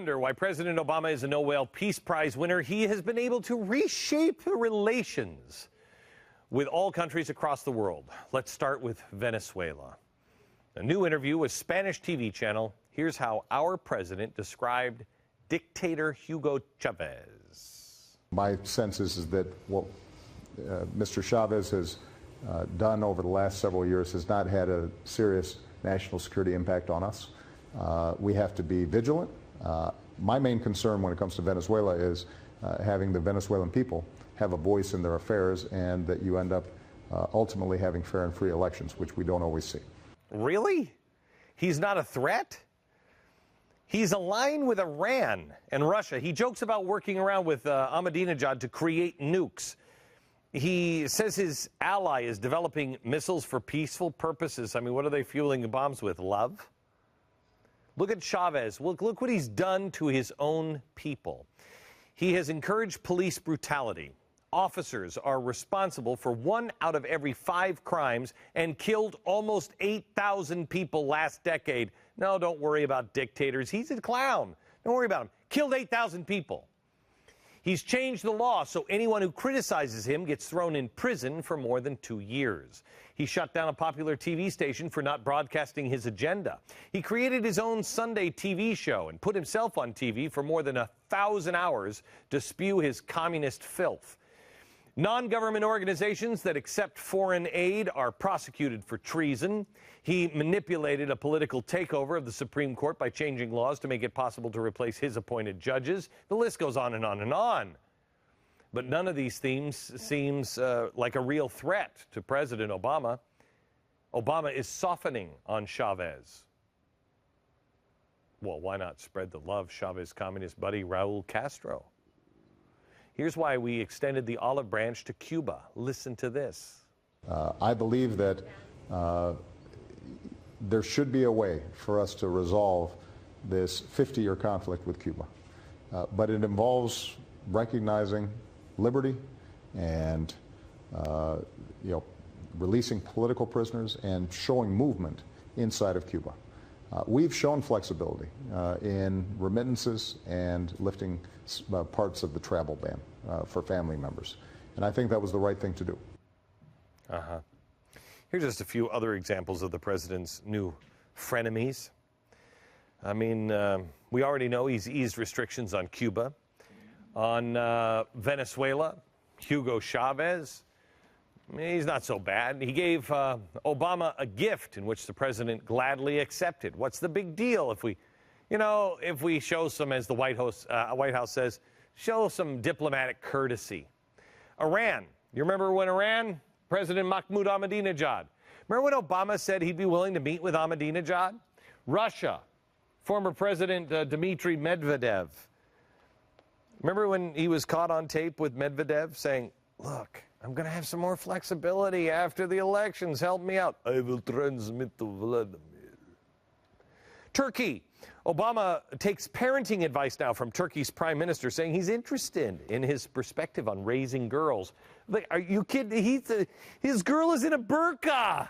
wonder why President Obama is a Nobel Peace Prize winner, he has been able to reshape relations with all countries across the world. Let's start with Venezuela. A new interview with Spanish TV channel. Here's how our president described dictator Hugo Chavez. My sense is that what Mr. Chavez has done over the last several years has not had a serious national security impact on us. We have to be vigilant. My main concern when it comes to Venezuela is having the Venezuelan people have a voice in their affairs, and that you end up ultimately having fair and free elections, which we don't always see. Really? He's not a threat? He's aligned with Iran and Russia. He jokes about working around with Ahmadinejad to create nukes. He says his ally is developing missiles for peaceful purposes. I mean, what are they fueling the bombs with? Love? Look at Chavez. Look what he's done to his own people. He has encouraged police brutality. Officers are responsible for 1 out of every 5 crimes and killed almost 8,000 people last decade. No, don't worry about dictators. He's a clown. Don't worry about him. Killed 8,000 people. He's changed the law so anyone who criticizes him gets thrown in prison for more than 2 years. He shut down a popular TV station for not broadcasting his agenda. He created his own Sunday TV show and put himself on TV for more than 1,000 hours to spew his communist filth. Non-government organizations that accept foreign aid are prosecuted for treason. He manipulated a political takeover of the Supreme Court by changing laws to make it possible to replace his appointed judges. The list goes on and on and on. But none of these themes seems like a real threat to President Obama. Obama is softening on Chavez. Well, why not spread the love, Chavez communist buddy Raul Castro? Here's why we extended the olive branch to Cuba. Listen to this. I believe that there should be a way for us to resolve this 50-year conflict with Cuba. But it involves recognizing liberty and releasing political prisoners and showing movement inside of Cuba. We've shown flexibility in remittances and lifting parts of the travel ban for family members. And I think that was the right thing to do. Here's just a few other examples of the president's new frenemies. I mean, we already know he's eased restrictions on Cuba. On Venezuela, Hugo Chavez, he's not so bad. He gave Obama a gift in which the president gladly accepted. What's the big deal if we show some, as the White House says, show some diplomatic courtesy? Iran, you remember when Iran, President Mahmoud Ahmadinejad, remember when Obama said he'd be willing to meet with Ahmadinejad? Russia, former President Dmitry Medvedev. Remember when he was caught on tape with Medvedev saying, look, I'm going to have some more flexibility after the elections. Help me out. I will transmit to Vladimir. Turkey. Obama takes parenting advice now from Turkey's prime minister, saying he's interested in his perspective on raising girls. Like, are you kidding? His girl is in a burqa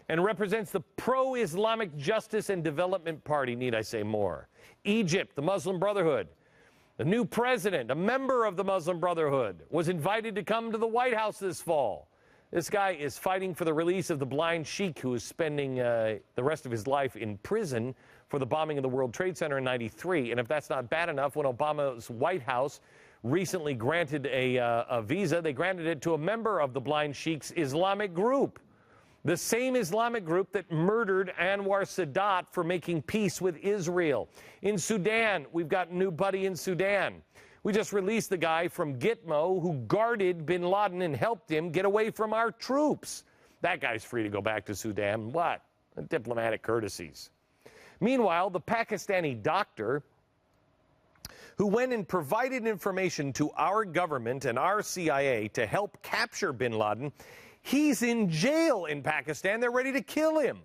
and represents the pro-Islamic Justice and Development Party, need I say more. Egypt, the Muslim Brotherhood. The new president, a member of the Muslim Brotherhood, was invited to come to the White House this fall. This guy is fighting for the release of the blind sheik who is spending the rest of his life in prison for the bombing of the World Trade Center in '93. And if that's not bad enough, when Obama's White House recently granted a visa, they granted it to a member of the blind sheik's Islamic group. The same Islamic group that murdered Anwar Sadat for making peace with Israel. In Sudan, we've got a new buddy in Sudan. We just released the guy from Gitmo who guarded bin Laden and helped him get away from our troops. That guy's free to go back to Sudan. What? Diplomatic courtesies. Meanwhile, the Pakistani doctor who went and provided information to our government and our CIA to help capture bin Laden, he's in jail in Pakistan. They're ready to kill him.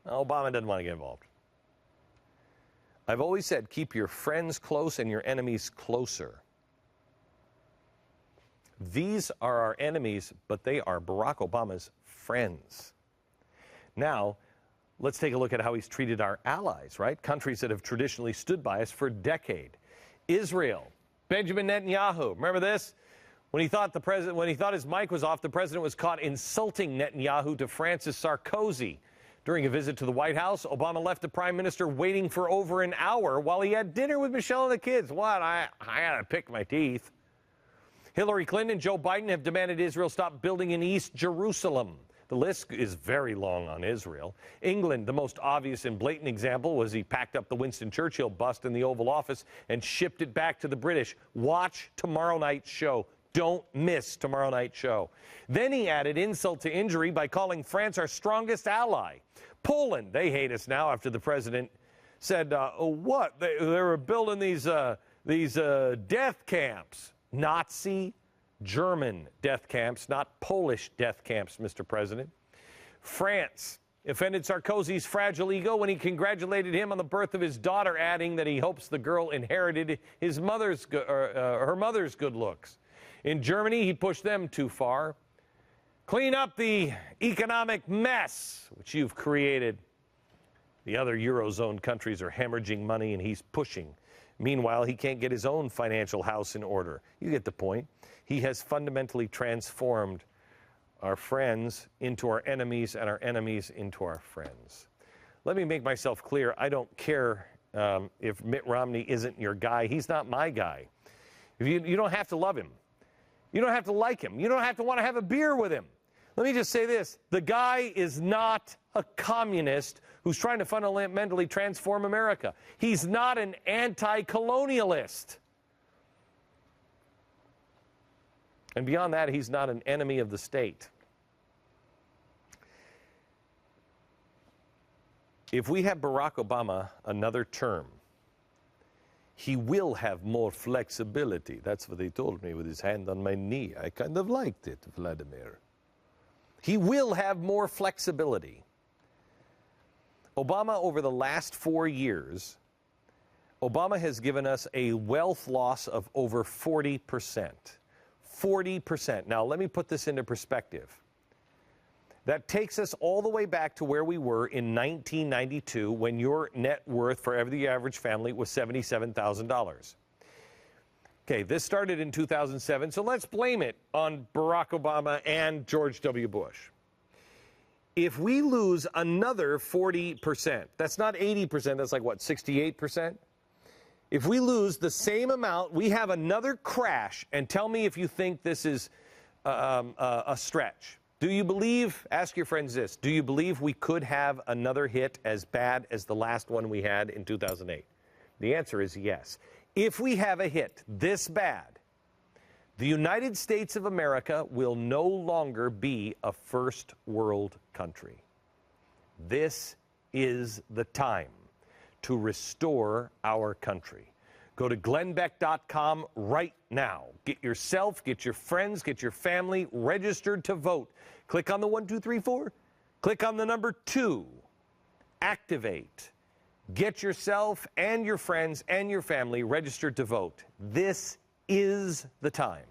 Obama doesn't want to get involved. I've always said, keep your friends close and your enemies closer. These are our enemies, but they are Barack Obama's friends. Now, let's take a look at how he's treated our allies, right? Countries that have traditionally stood by us for a decade. Israel, Benjamin Netanyahu. Remember this? When he thought his mic was off, the president was caught insulting Netanyahu to Francis Sarkozy. During a visit to the White House, Obama left the prime minister waiting for over an hour while he had dinner with Michelle and the kids. What? I gotta pick my teeth. Hillary Clinton and Joe Biden have demanded Israel stop building in East Jerusalem. The list is very long on Israel. England, the most obvious and blatant example, was he packed up the Winston Churchill bust in the Oval Office and shipped it back to the British. Watch tomorrow night's show. Don't miss tomorrow night's show. Then he added insult to injury by calling France our strongest ally. Poland, they hate us now after the president said, what? They were building these death camps. Nazi, German death camps, not Polish death camps, Mr. President. France offended Sarkozy's fragile ego when he congratulated him on the birth of his daughter, adding that he hopes the girl inherited her mother's good looks. In Germany, he pushed them too far. Clean up the economic mess which you've created. The other Eurozone countries are hemorrhaging money and he's pushing. Meanwhile, he can't get his own financial house in order. You get the point. He has fundamentally transformed our friends into our enemies and our enemies into our friends. Let me make myself clear. I don't care if Mitt Romney isn't your guy. He's not my guy. You don't have to love him. You don't have to like him. You don't have to want to have a beer with him. Let me just say this. The guy is not a communist who's trying to fundamentally transform America. He's not an anti-colonialist. And beyond that, he's not an enemy of the state. If we have Barack Obama another term, he will have more flexibility. That's what he told me with his hand on my knee. I kind of liked it, Vladimir. He will have more flexibility. Obama, over the last 4 years, Obama has given us a wealth loss of over 40%. 40%. Now, let me put this into perspective. That takes us all the way back to where we were in 1992 when your net worth for every average family was $77,000. Okay, this started in 2007, so let's blame it on Barack Obama and George W. Bush. If we lose another 40%, that's not 80%, that's like what, 68%? If we lose the same amount, we have another crash, and tell me if you think this is a stretch. Do you believe, ask your friends this, do you believe we could have another hit as bad as the last one we had in 2008? The answer is yes. If we have a hit this bad, the United States of America will no longer be a first world country. This is the time to restore our country. Go to glennbeck.com right now. Get yourself, get your friends, get your family registered to vote. Click on the 1, 2, 3, 4. Click on the number 2. Activate. Get yourself and your friends and your family registered to vote. This is the time.